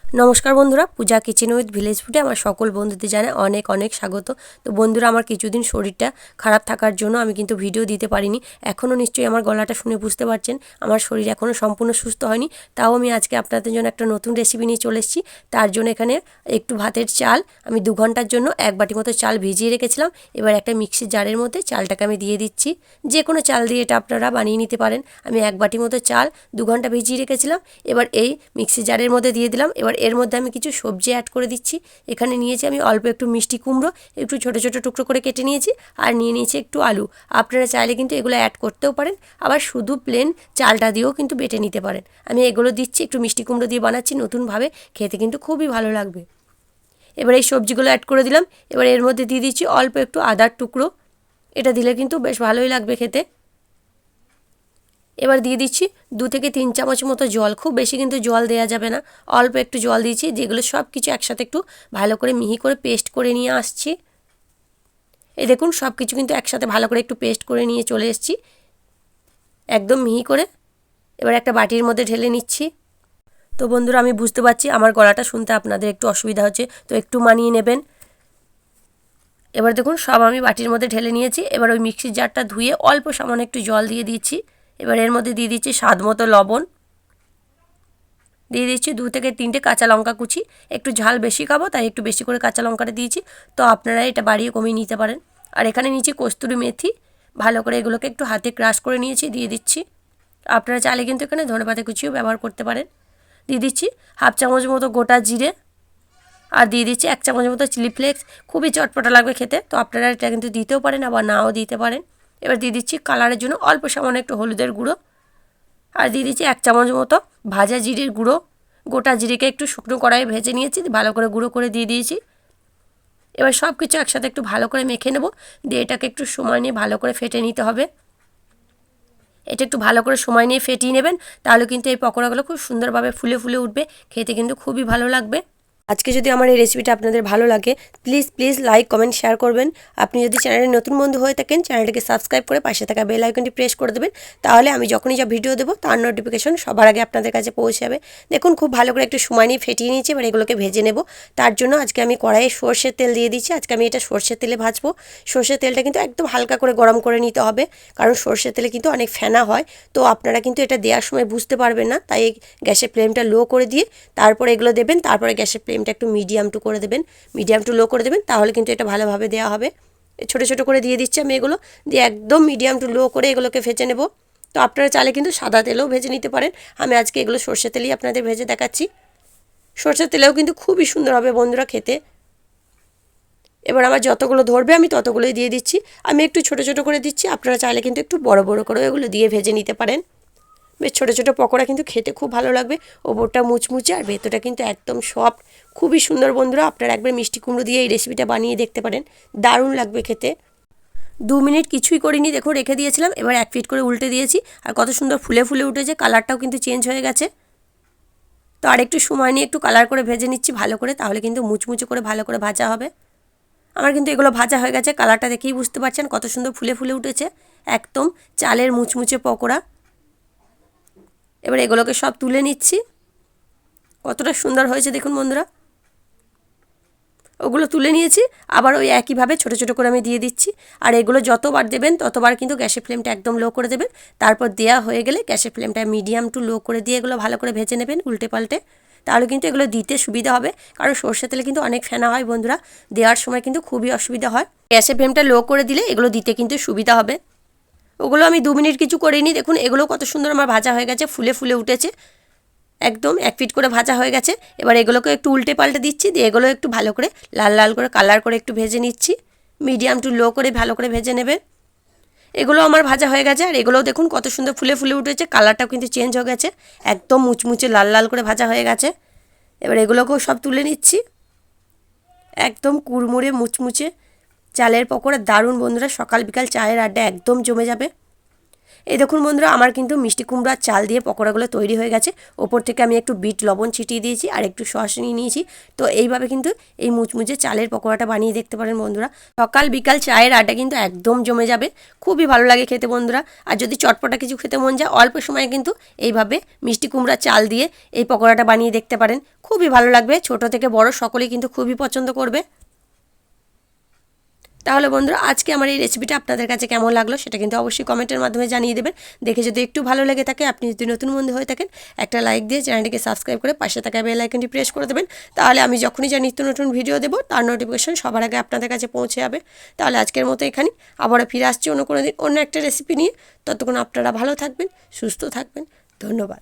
নমস্কার বন্ধুরা, পূজা kitchen with village ফুডে আমার সকল বন্ধুদের জানাই অনেক অনেক স্বাগত। তো বন্ধুরা, আমার কিছুদিন শরীরটা খারাপ থাকার জন্য আমি কিন্তু ভিডিও দিতে পারিনি। এখনও নিশ্চয়ই আমার গলাটা শুনে বুঝতে পারছেন আমার শরীর এখনও সম্পূর্ণ সুস্থ হয়নি। তাও আমি আজকে আপনাদের জন্য একটা নতুন রেসিপি নিয়ে চলে এসেছি। তার জন্য এখানে একটু ভাতের চাল আমি 2 ঘন্টার জন্য 1 বাটি মতো চাল ভিজিয়ে রেখেছিলাম। এবার একটা মিক্সির জারের মধ্যে চালটাকে আমি দিয়ে দিচ্ছি। যে কোনো চাল দিয়ে এটা আপনারা বানিয়ে নিতে পারেন। আমি 1 বাটি মতো চাল 2 ঘন্টা ভিজিয়ে রেখেছিলাম। এবার এই মিক্সির জারের মধ্যে দিয়ে দিলাম। এবার এর মধ্যে আমি কিছু সবজি অ্যাড করে দিচ্ছি। এখানে নিয়েছি আমি অল্প একটু মিষ্টি কুমড়ো, একটু ছোট ছোট টুকরো করে কেটে নিয়েছি, আর নিয়ে নিয়েছি একটু আলু। আপনারা চাইলে কিন্তু এগুলো অ্যাড করতেও পারেন, আবার শুধু প্লেন চালটা দিয়েও কিন্তু বেটে নিতে পারেন। আমি এগুলো দিচ্ছি, একটু মিষ্টি কুমড়ো দিয়ে বানাচ্ছি নতুনভাবে, খেতে কিন্তু খুবই ভালো লাগবে। এবার এই সবজিগুলো অ্যাড করে দিলাম। এবার এর মধ্যে দিয়ে দিচ্ছি অল্প একটু আদার টুকরো, এটা দিলে কিন্তু বেশ ভালোই লাগবে খেতে। এবার দিয়ে দিচ্ছি 2 থেকে 3 চামচ মতো জল। খুব বেশি কিন্তু জল দেওয়া যাবে না, অল্প একটু জল দিয়েছি, যেগুলো সব কিছু একসাথে একটু ভালো করে মিহি করে পেস্ট করে নিয়ে আসছি। এই দেখুন, সব কিছু কিন্তু একসাথে ভালো করে একটু পেস্ট করে নিয়ে চলে এসেছি, একদম মিহি করে। এবার একটা বাটির মধ্যে ঢেলে নিচ্ছি। তো বন্ধুরা, আমি বুঝতে পারছি আমার গলাটা শুনতে আপনাদের একটু অসুবিধা হচ্ছে, তো একটু মানিয়ে নেবেন। এবার দেখুন, সব আমি বাটির মধ্যে ঢেলে নিয়েছি। এবার ওই মিক্সির জারটা ধুয়ে অল্প সামান্য একটু জল দিয়ে দিচ্ছি। এবার এর মধ্যে দিয়ে দিচ্ছি স্বাদ মতো লবণ, দিয়ে দিচ্ছি 2 থেকে 3টে কাঁচা লঙ্কা কুচি। একটু ঝাল বেশি খাবো তাই একটু বেশি করে কাঁচা লঙ্কাটা দিয়েছি, তো আপনারা এটা বাড়িয়ে কমিয়ে নিতে পারেন। আর এখানে নিচ্ছি কস্তুরি মেথি, ভালো করে এগুলোকে একটু হাতে ক্রাশ করে নিয়েছি, দিয়ে দিচ্ছি। আপনারা চাইলে কিন্তু এখানে ধনেপাতা কুচিও ব্যবহার করতে পারেন। দিয়ে দিচ্ছি হাফ চামচ মতো গোটা জিরে, আর দিয়ে দিচ্ছি 1 চামচ মতো চিলি ফ্লেক্স। খুবই চটপটা লাগবে খেতে, তো আপনারা এটা কিন্তু দিতেও পারেন, আবার নাও দিতে পারেন। এবার দিয়ে দিচ্ছি কালারের জন্য অল্প সামান্য একটু হলুদের গুঁড়ো, আর দিয়ে দিচ্ছি 1 চামচ মতো ভাজা জিরের গুঁড়ো। গোটা জিরেকে একটু শুকনো কড়াইয়ে ভেজে নিয়েছি, ভালো করে গুঁড়ো করে দিয়ে দিয়েছি। এবার সব কিছু একসাথে একটু ভালো করে মেখে নেব, দিয়ে এটাকে একটু সময় নিয়ে ভালো করে ফেটে নিতে হবে। এটা একটু ভালো করে সময় নিয়ে ফেটিয়ে নেবেন, তাহলে কিন্তু এই পকোড়াগুলো খুব সুন্দরভাবে ফুলে ফুলে উঠবে, খেতে কিন্তু খুবই ভালো লাগবে। আজকে যদি আমার এই রেসিপিটা আপনাদের ভালো লাগে, প্লিজ লাইক কমেন্ট শেয়ার করবেন। আপনি যদি চ্যানেলে নতুন বন্ধু হয়ে থাকেন, চ্যানেলটিকে সাবস্ক্রাইব করে পাশে থাকা বেল আইকনটি প্রেস করে দেবেন, তাহলে আমি যখনই যা ভিডিও দেবো তার নোটিফিকেশন সবার আগে আপনাদের কাছে পৌঁছে যাবে। দেখুন, খুব ভালো করে একটু সময় নিয়ে ফেটিয়ে নিয়েছি। এবার এগুলোকে ভেজে নেব। তার জন্য আজকে আমি কড়াইয়ে সর্ষের তেল দিয়ে দিচ্ছি। আজকে আমি এটা সর্ষের তেলে ভাজবো। সর্ষের তেলটা কিন্তু একদম হালকা করে গরম করে নিতে হবে, কারণ সর্ষের তেলে কিন্তু অনেক ফেনা হয়, তো আপনারা কিন্তু এটা দেওয়ার সময় বুঝতে পারবেন না। তাই গ্যাসের ফ্লেমটা লো করে দিয়ে তারপরে এগুলো দেবেন। তারপরে গ্যাসের ফ্লেমটা একটু মিডিয়াম টু করে দেবেন, মিডিয়াম টু লো করে দেবেন, তাহলে কিন্তু এটা ভালোভাবে দেওয়া হবে। ছোটো ছোটো করে দিয়ে দিচ্ছি আমি এগুলো, দিয়ে একদম মিডিয়াম টু লো করে এগুলোকে ভেজে নেব। তো আপনারা চাইলে কিন্তু সাদা তেলেও ভেজে নিতে পারেন, আমি আজকে এগুলো সর্ষের তেলেই আপনাদের ভেজে দেখাচ্ছি। সর্ষের তেলেও কিন্তু খুবই সুন্দর হবে বন্ধুরা খেতে। এবার আমার যতগুলো ধরবে আমি ততগুলোই দিয়ে দিচ্ছি। আমি একটু ছোটো ছোটো করে দিচ্ছি, আপনারা চাইলে কিন্তু একটু বড় বড় করে এগুলো দিয়ে ভেজে নিতে পারেন। বেশ ছোটো ছোটো পকোড়া কিন্তু খেতে খুব ভালো লাগবে, ওপরটা মুচমুচে আর ভেতরটা কিন্তু একদম সফট, খুবই সুন্দর। বন্ধুরা, আপনারা একবার মিষ্টি কুমড়ো দিয়ে এই রেসিপিটা বানিয়ে দেখতে পারেন, দারুণ লাগবে খেতে। 2 মিনিট কিছুই করিনি, দেখো রেখে দিয়েছিলাম। এবার 1 ফিট করে উল্টে দিয়েছি, আর কত সুন্দর ফুলে ফুলে উঠেছে, কালারটাও কিন্তু চেঞ্জ হয়ে গেছে। তো আর একটু সময় নিয়ে একটু কালার করে ভেজে নিচ্ছি ভালো করে, তাহলে কিন্তু মুচমুচে করে ভালো করে ভাজা হবে। আমার কিন্তু এগুলো ভাজা হয়ে গেছে, কালারটা দেখেই বুঝতে পারছেন কত সুন্দর ফুলে ফুলে উঠেছে, একদম চালের মুচমুচে পকোড়া। এবার এগুলোকে সব তুলে নিচ্ছি। কতটা সুন্দর হয়েছে দেখুন বন্ধুরা। ওগুলো তুলে নিয়েছি, আবার ওই একইভাবে ছোটো ছোটো করে আমি দিয়ে দিচ্ছি। আর এগুলো যতবার দেবেন ততবার কিন্তু গ্যাসের ফ্লেমটা একদম লো করে দেবেন। তারপর দেওয়া হয়ে গেলে গ্যাসের ফ্লেমটা মিডিয়াম টু লো করে দিয়ে এগুলো ভালো করে ভেজে নেবেন উল্টে পাল্টে, তাহলে কিন্তু এগুলো দিতে সুবিধা হবে। কারণ সর্ষের তেলে কিন্তু অনেক ফেনা হয় বন্ধুরা, দেওয়ার সময় কিন্তু খুবই অসুবিধা হয়। গ্যাসের ফ্লেমটা লো করে দিলে এগুলো দিতে কিন্তু সুবিধা হবে। ওগুলো আমি 2 মিনিট কিছু করিনি, দেখুন এগুলো কত সুন্দর আমার ভাজা হয়ে গেছে, ফুলে ফুলে উঠেছে, একদম 1 ফিট করে ভাজা হয়ে গেছে। এবার এগুলোকে একটু উল্টে পাল্টে দিচ্ছি, দিয়ে এগুলো একটু ভালো করে লাল লাল করে কালার করে একটু ভেজে নিচ্ছি। মিডিয়াম টু লো করে ভালো করে ভেজে নেবেন। এগুলো আমার ভাজা হয়ে গেছে, আর এগুলোও দেখুন কত সুন্দর ফুলে ফুলে উঠেছে, কালারটাও কিন্তু চেঞ্জ হয়ে গেছে, একদম মুচমুচে লাল লাল করে ভাজা হয়ে গেছে। এবার এগুলোকেও সব তুলে নিচ্ছি। একদম কুড়মুড়ে মুচমুচে চালের পকোড়া, দারুণ বন্ধুরা, সকাল বিকাল চায়ের আড্ডা একদম জমে যাবে। এই দেখুন বন্ধুরা, আমার কিন্তু মিষ্টি কুমড়ার চাল দিয়ে পকোড়াগুলো তৈরি হয়ে গেছে। ওপর থেকে আমি একটু বিট লবণ ছিটিয়ে দিয়েছি আর একটু সস নিয়ে নিয়েছি। তো এইভাবে কিন্তু এই মুচমুচে চালের পকোড়াটা বানিয়ে দেখতে পারেন বন্ধুরা। সকাল বিকাল চায়ের আড্ডা কিন্তু একদম জমে যাবে, খুবই ভালো লাগে খেতে বন্ধুরা। আর যদি চটপটা কিছু খেতে মন যায়, অল্প সময়ে কিন্তু এইভাবে মিষ্টি কুমড়ার চাল দিয়ে এই পকোড়াটা বানিয়ে দেখতে পারেন, খুবই ভালো লাগবে। ছোট থেকে বড় সকলেই কিন্তু খুবই পছন্দ করবে। তাহলে বন্ধুরা, আজকে আমার এই রেসিপিটা আপনাদের কাছে কেমন লাগলো সেটা কিন্তু অবশ্যই কমেন্টের মাধ্যমে জানিয়ে দেবেন। দেখে যদি একটু ভালো লেগে থাকে, আপনি যদি নতুন বন্ধু হয়ে থাকেন, একটা লাইক দিয়ে চ্যানেলটিকে সাবস্ক্রাইব করে পাশে থাকা বেল আইকনটি প্রেস করে দেবেন। তাহলে আমি যখনই যা নিত্য নতুন ভিডিও দেবো তার নোটিফিকেশন সবার আগে আপনাদের কাছে পৌঁছে যাবে। তাহলে আজকের মতো এখানেই, আবারও ফিরে আসছি অন্য কোনো দিন অন্য একটা রেসিপি নিয়ে। ততক্ষণ আপনারা ভালো থাকবেন, সুস্থ থাকবেন। ধন্যবাদ।